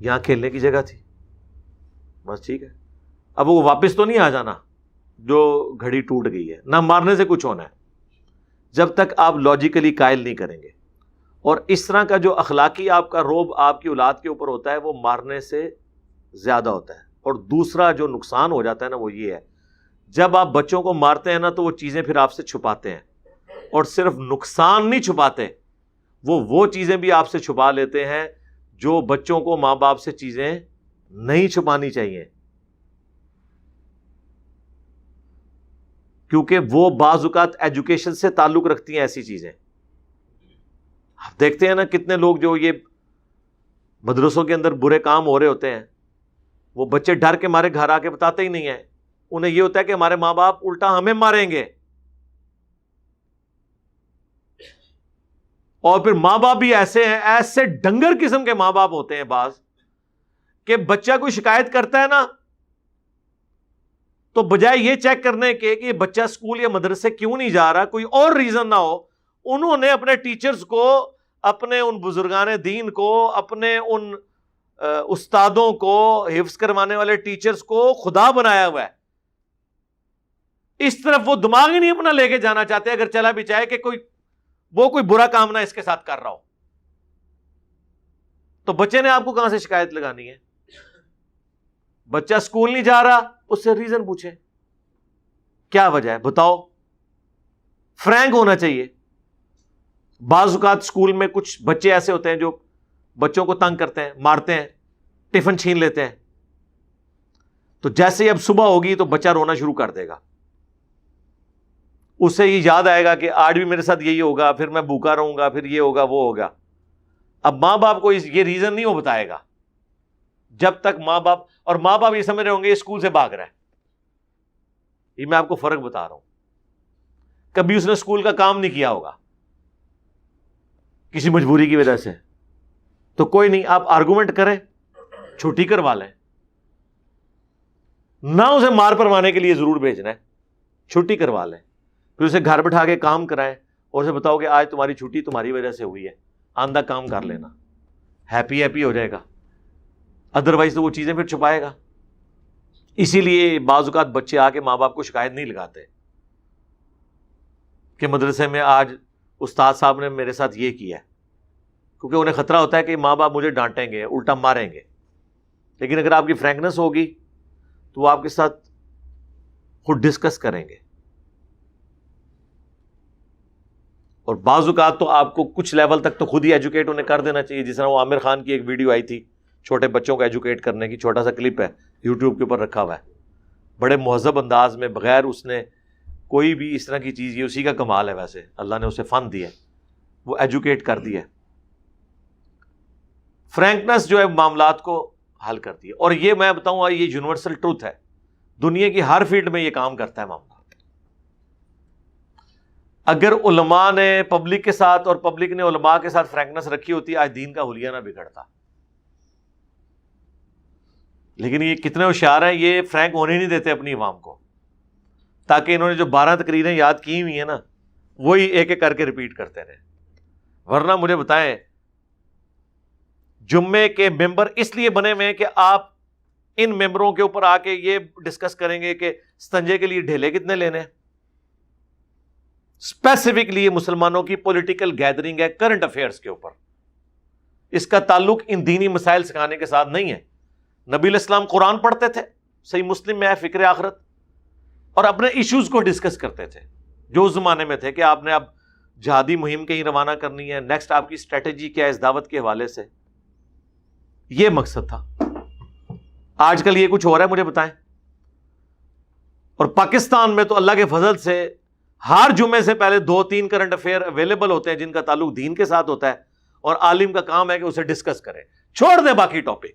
یہاں کھیلنے کی جگہ تھی بس. ٹھیک ہے, اب وہ واپس تو نہیں آ جانا جو گھڑی ٹوٹ گئی ہے, نہ مارنے سے کچھ ہونا ہے جب تک آپ لاجیکلی قائل نہیں کریں گے. اور اس طرح کا جو اخلاقی آپ کا روب آپ کی اولاد کے اوپر ہوتا ہے وہ مارنے سے زیادہ ہوتا ہے. اور دوسرا جو نقصان ہو جاتا ہے نا وہ یہ ہے, جب آپ بچوں کو مارتے ہیں نا تو وہ چیزیں پھر آپ سے چھپاتے ہیں, اور صرف نقصان نہیں چھپاتے, وہ چیزیں بھی آپ سے چھپا لیتے ہیں جو بچوں کو ماں باپ سے چیزیں نہیں چھپانی چاہیے, کیونکہ وہ بعض اوقات ایجوکیشن سے تعلق رکھتی ہیں ایسی چیزیں. آپ دیکھتے ہیں نا کتنے لوگ جو یہ مدرسوں کے اندر برے کام ہو رہے ہوتے ہیں, وہ بچے ڈر کے مارے گھر آ کے بتاتے ہی نہیں ہیں, انہیں یہ ہوتا ہے کہ ہمارے ماں باپ الٹا ہمیں ماریں گے. اور پھر ماں باپ بھی ایسے ہیں, ایسے ڈنگر قسم کے ماں باپ ہوتے ہیں بعض, کہ بچہ کوئی شکایت کرتا ہے نا تو بجائے یہ چیک کرنے کے کہ بچہ اسکول یا مدرسے کیوں نہیں جا رہا, کوئی اور ریزن نہ ہو, انہوں نے اپنے ٹیچرز کو, اپنے ان بزرگان دین کو, اپنے ان استادوں کو, حفظ کروانے والے ٹیچرز کو خدا بنایا ہوا ہے. اس طرف وہ دماغ ہی نہیں اپنا لے کے جانا چاہتے, اگر چلا بھی چاہے کہ کوئی برا کام نہ اس کے ساتھ کر رہا ہو. تو بچے نے آپ کو کہاں سے شکایت لگانی ہے؟ بچہ اسکول نہیں جا رہا, اس سے ریزن پوچھے, کیا وجہ ہے بتاؤ. فرینک ہونا چاہیے. بعض اوقات اسکول میں کچھ بچے ایسے ہوتے ہیں جو بچوں کو تنگ کرتے ہیں, مارتے ہیں, ٹفن چھین لیتے ہیں, تو جیسے ہی اب صبح ہوگی تو بچہ رونا شروع کر دے گا, اسے یہ یاد آئے گا کہ آج بھی میرے ساتھ یہی ہوگا, پھر میں بھوکا رہوں گا, پھر یہ ہوگا وہ ہوگا. اب ماں باپ کو یہ ریزن نہیں وہ بتائے گا جب تک ماں باپ یہ سمجھ رہے ہوں گے یہ اسکول سے بھاگ رہا ہے. یہ میں آپ کو فرق بتا رہا ہوں. کبھی اس نے اسکول کا کام نہیں کیا ہوگا کسی مجبوری کی وجہ سے, تو کوئی نہیں, آپ آرگومنٹ کریں, چھٹی کروا لیں, نہ اسے مار پروانے کے لیے ضرور بھیجنا ہے, چھٹی کروا لیں, پھر اسے گھر بٹھا کے کام کرائیں اور اسے بتاؤ کہ آج تمہاری چھٹی تمہاری وجہ سے ہوئی ہے, آندہ کام کر لینا, ہیپی ہو جائے گا. ادروائز تو وہ چیزیں پھر چھپائے گا. اسی لیے بعض اوقات بچے آ کے ماں باپ کو شکایت نہیں لگاتے کہ مدرسے میں آج استاد صاحب نے میرے ساتھ یہ کیا ہے, کیونکہ انہیں خطرہ ہوتا ہے کہ ماں باپ مجھے ڈانٹیں گے, الٹا ماریں گے. لیکن اگر آپ کی فرینکنس ہوگی تو وہ آپ کے ساتھ خود ڈسکس کریں گے. اور بعض اوقات تو آپ کو کچھ لیول تک تو خود ہی ایجوکیٹ انہیں کر دینا چاہیے. جس طرح وہ عامر خان کی ایک ویڈیو آئی تھی چھوٹے بچوں کو ایجوکیٹ کرنے کی, چھوٹا سا کلپ ہے یوٹیوب کے اوپر رکھا ہوا ہے, بڑے مہذب انداز میں, بغیر اس نے کوئی بھی اس طرح کی چیز, یہ اسی کا کمال ہے, ویسے اللہ نے اسے فن دیا, وہ ایجوکیٹ کر دیا. فرینکنس جو ہے معاملات کو حل کرتی ہے. اور یہ میں بتاؤں یہ یونیورسل ٹروتھ ہے, دنیا کی ہر فیلڈ میں یہ کام کرتا ہے معاملہ. اگر علماء نے پبلک کے ساتھ اور پبلک نے علماء کے ساتھ فرینکنس رکھی ہوتی, آج دین کا حلیہ نہ بگڑتا. لیکن یہ کتنے ہوشیار ہیں, یہ فرینک ہونے نہیں دیتے اپنی عوام کو, تاکہ انہوں نے جو 12 تقریریں یاد کی ہوئی ہیں نا, وہی ایک ایک کر کے ریپیٹ کرتے رہے. ورنہ مجھے بتائیں, جمعے کے ممبر اس لیے بنے ہوئے ہیں کہ آپ ان ممبروں کے اوپر آ کے یہ ڈسکس کریں گے کہ ستنجے کے لیے ڈھیلے کتنے لینے ہیں. اسپیسیفکلی یہ مسلمانوں کی پولیٹیکل گیدرنگ ہے کرنٹ افیئرس کے اوپر. اس کا تعلق ان دینی مسائل سکھانے کے ساتھ نہیں ہے. نبی علیہ السلام قرآن پڑھتے تھے, صحیح مسلم میں ہے فکر آخرت, اور اپنے ایشوز کو ڈسکس کرتے تھے جو اس زمانے میں تھے کہ آپ نے اب جہادی مہم کہیں روانہ کرنی ہے, نیکسٹ آپ کی اسٹریٹجی کیا ہے اس دعوت کے حوالے سے. یہ مقصد تھا. آج کل یہ کچھ ہو رہا ہے, مجھے بتائیں. اور پاکستان میں تو اللہ کے فضل سے ہر جمعے سے پہلے 2-3 کرنٹ افیئر اویلیبل ہوتے ہیں جن کا تعلق دین کے ساتھ ہوتا ہے, اور عالم کا کام ہے کہ اسے ڈسکس کرے, چھوڑ دے باقی ٹاپک.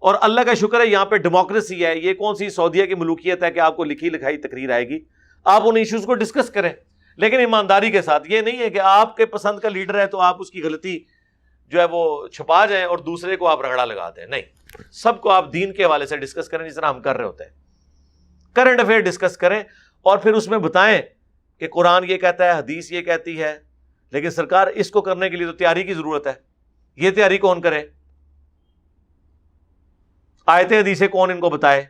اور اللہ کا شکر ہے یہاں پہ ڈیموکریسی ہے. یہ کون سی سعودیہ کی ملوکیت ہے کہ آپ کو لکھی لکھائی تقریر آئے گی, آپ ان ایشوز کو ڈسکس کریں, لیکن ایمانداری کے ساتھ. یہ نہیں ہے کہ آپ کے پسند کا لیڈر ہے تو آپ اس کی غلطی جو ہے وہ چھپا جائیں اور دوسرے کو آپ رگڑا لگا دیں. نہیں, سب کو آپ دین کے حوالے سے ڈسکس کریں جس طرح ہم کر رہے ہوتے ہیں. کرنٹ افیئر ڈسکس کریں اور پھر اس میں بتائیں کہ قرآن یہ کہتا ہے, حدیث یہ کہتی ہے, لیکن سرکار اس کو کرنے کے لیے تو تیاری کی ضرورت ہے. یہ تیاری کون کرے؟ آیتیں حدیثیں کون ان کو بتائے؟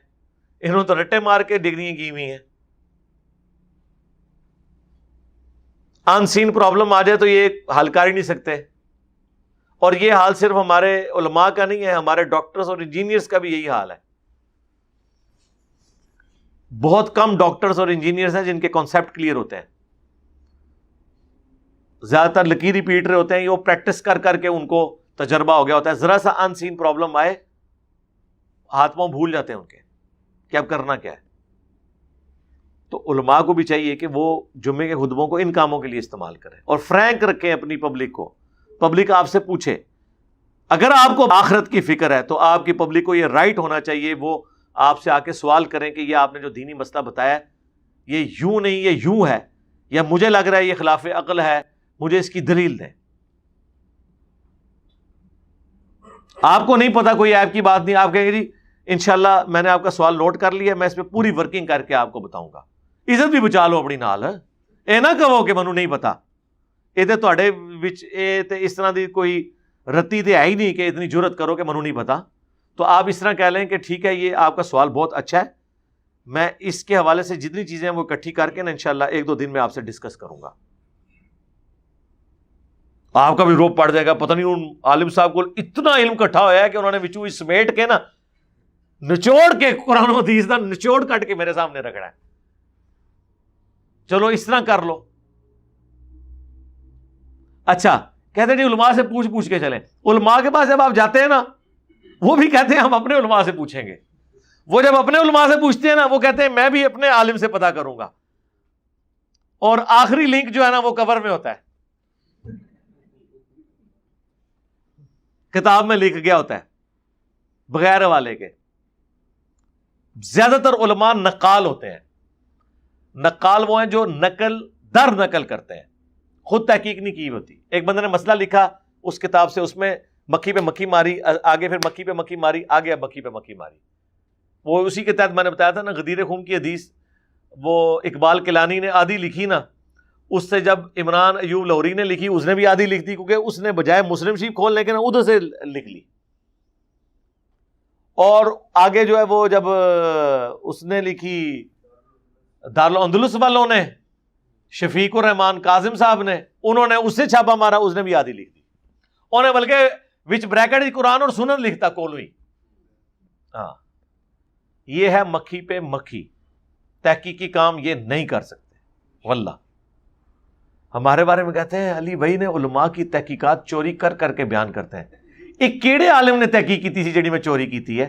انہوں نے تو رٹے مار کے ڈگریاں کی ہوئی ہیں. ان سین پرابلم آ جائے تو یہ حل کر ہی نہیں سکتے. اور یہ حال صرف ہمارے علماء کا نہیں ہے, ہمارے ڈاکٹرز اور انجینئرز کا بھی یہی حال ہے. بہت کم ڈاکٹرز اور انجینئرز ہیں جن کے کانسیپٹ کلیئر ہوتے ہیں. زیادہ تر لکیر ریپیٹ رہے ہوتے ہیں, یہ وہ پریکٹس کر کر کے ان کو تجربہ ہو گیا ہوتا ہے. ذرا سا ان سین پرابلم آئے ہاتھ پاؤں بھول جاتے ہیں ان کے کہ اب کرنا کیا ہے. تو علماء کو بھی چاہیے کہ وہ جمعے کے خطبوں کو ان کاموں کے لیے استعمال کریں اور فرینک رکھیں اپنی پبلک کو. پبلک آپ سے پوچھے, اگر آپ کو آخرت کی فکر ہے تو آپ کی پبلک کو یہ رائٹ ہونا چاہیے وہ آپ سے آ کے سوال کریں کہ یہ آپ نے جو دینی مسئلہ بتایا یہ یوں نہیں, یہ یوں ہے, یا مجھے لگ رہا ہے یہ خلاف عقل ہے, مجھے اس کی دلیل دیں. آپ کو نہیں پتا, کوئی ایپ کی بات نہیں, آپ کہیں گے جی انشاءاللہ میں نے آپ کا سوال نوٹ کر لیا, میں اس پہ پوری ورکنگ کر کے آپ کو بتاؤں گا. عزت بھی بچا لو اپنی نال, اے نہ کہو کہ منو نہیں پتا. یہ تو تواڈے وچ اس طرح دی کوئی رتی تے ہے ہی نہیں کہ اتنی جرت کرو کہ منو نہیں پتا. تو آپ اس طرح کہہ لیں کہ ٹھیک ہے یہ آپ کا سوال بہت اچھا ہے, میں اس کے حوالے سے جتنی چیزیں ہیں وہ اکٹھی کر کے نا انشاءاللہ 1-2 دن میں آپ سے ڈسکس کروں گا. آپ کا بھی روپ پڑ جائے گا, پتہ نہیں ان عالم صاحب کو اتنا علم اکٹھا ہوا ہے کہ انہوں نے وچوں سمیٹ کے نا نچوڑ کے قرآن و حدیث دا نچوڑ کٹ کے میرے سامنے رکھنا ہے. چلو اس طرح کر لو. اچھا کہتے ہیں علماء سے پوچھ کے چلیں. علماء کے پاس جب آپ جاتے ہیں نا وہ بھی کہتے ہیں ہم اپنے علماء سے پوچھیں گے. وہ جب اپنے علماء سے پوچھتے ہیں نا وہ کہتے ہیں میں بھی اپنے عالم سے پتہ کروں گا. اور آخری لنک جو ہے نا وہ کور میں ہوتا ہے, کتاب میں لکھ گیا ہوتا ہے بغیر حوالے کے. زیادہ تر علماء نقال ہوتے ہیں. نقال وہ ہیں جو نقل در نقل کرتے ہیں, خود تحقیق نہیں کی ہوتی. ایک بندے نے مسئلہ لکھا اس کتاب سے, اس میں مکھی پہ مکھی ماری, آگے پھر مکھی پہ مکھی ماری, آگے اب مکھی پہ مکھی ماری. وہ اسی کے تحت میں نے بتایا تھا نا غدیر خون کی حدیث, وہ اقبال کیلانی نے آدھی لکھی نا, اس سے جب عمران ایوب لاہوری نے لکھی اس نے بھی آدھی لکھ دی, کیونکہ اس نے بجائے مسلم شریف کھولنے کے نا ادھر سے لکھ لی. اور آگے جو ہے وہ جب اس نے لکھی دارالندلس والوں نے, شفیق الرحمان کاظم صاحب نے, انہوں نے اس سے چھاپا مارا, اس نے بھی آدھی لکھ دی. انہوں نے بلکہ وچ بریکٹ قرآن اور سنن لکھتا کولوئی. ہاں یہ ہے مکھی پہ مکھی, تحقیقی کام یہ نہیں کر سکتے واللہ. ہمارے بارے میں کہتے ہیں علی بھائی نے علماء کی تحقیقات چوری کر کر کے بیان کرتے ہیں. ایک کیڑے عالم نے تحقیق کی تھی جڑی میں چوری کی تھی ہے.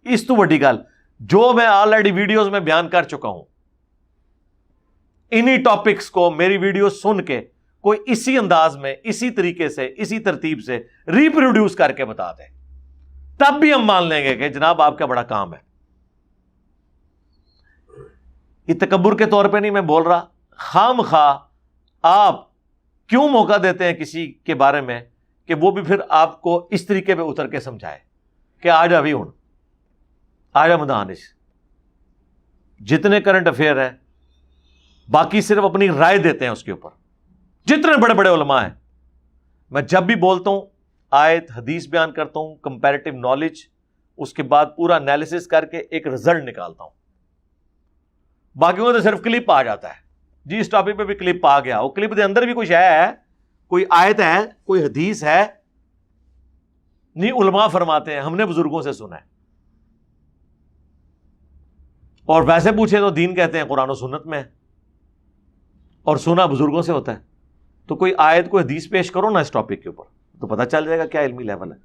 اس تو بڑی گل جو میں آلریڈی ویڈیوز میں بیان کر چکا ہوں, انہی ٹاپکس کو میری ویڈیو سن کے کوئی اسی انداز میں, اسی طریقے سے, اسی ترتیب سے ریپروڈیوس کر کے بتا دیں, تب بھی ہم مان لیں گے کہ جناب آپ کا بڑا کام ہے. یہ تکبر کے طور پہ نہیں میں بول رہا, خام خواہ آپ کیوں موقع دیتے ہیں کسی کے بارے میں کہ وہ بھی پھر آپ کو اس طریقے پہ اتر کے سمجھائے کہ آج ابھی ہوں, آج مدانش جتنے کرنٹ افیئر ہیں, باقی صرف اپنی رائے دیتے ہیں اس کے اوپر. جتنے بڑے بڑے علماء ہیں, میں جب بھی بولتا ہوں آیت حدیث بیان کرتا ہوں, کمپیریٹیو نالج, اس کے بعد پورا انالیسس کر کے ایک رزلٹ نکالتا ہوں. باقیوں کو تو صرف کلپ آ جاتا ہے, جی اس ٹاپک پہ بھی کلپ آ گیا, وہ کلپ کے اندر بھی کچھ ہے, کوئی آیت ہے, کوئی حدیث ہے نہیں. علماء فرماتے ہیں, ہم نے بزرگوں سے سنا ہے, اور ویسے پوچھے تو دین کہتے ہیں قرآن و سنت میں ہے, اور سنا بزرگوں سے ہوتا ہے. تو کوئی آیت کوئی حدیث پیش کرو نا اس ٹاپک کے اوپر, تو پتہ چل جائے گا کیا علمی لیول ہے.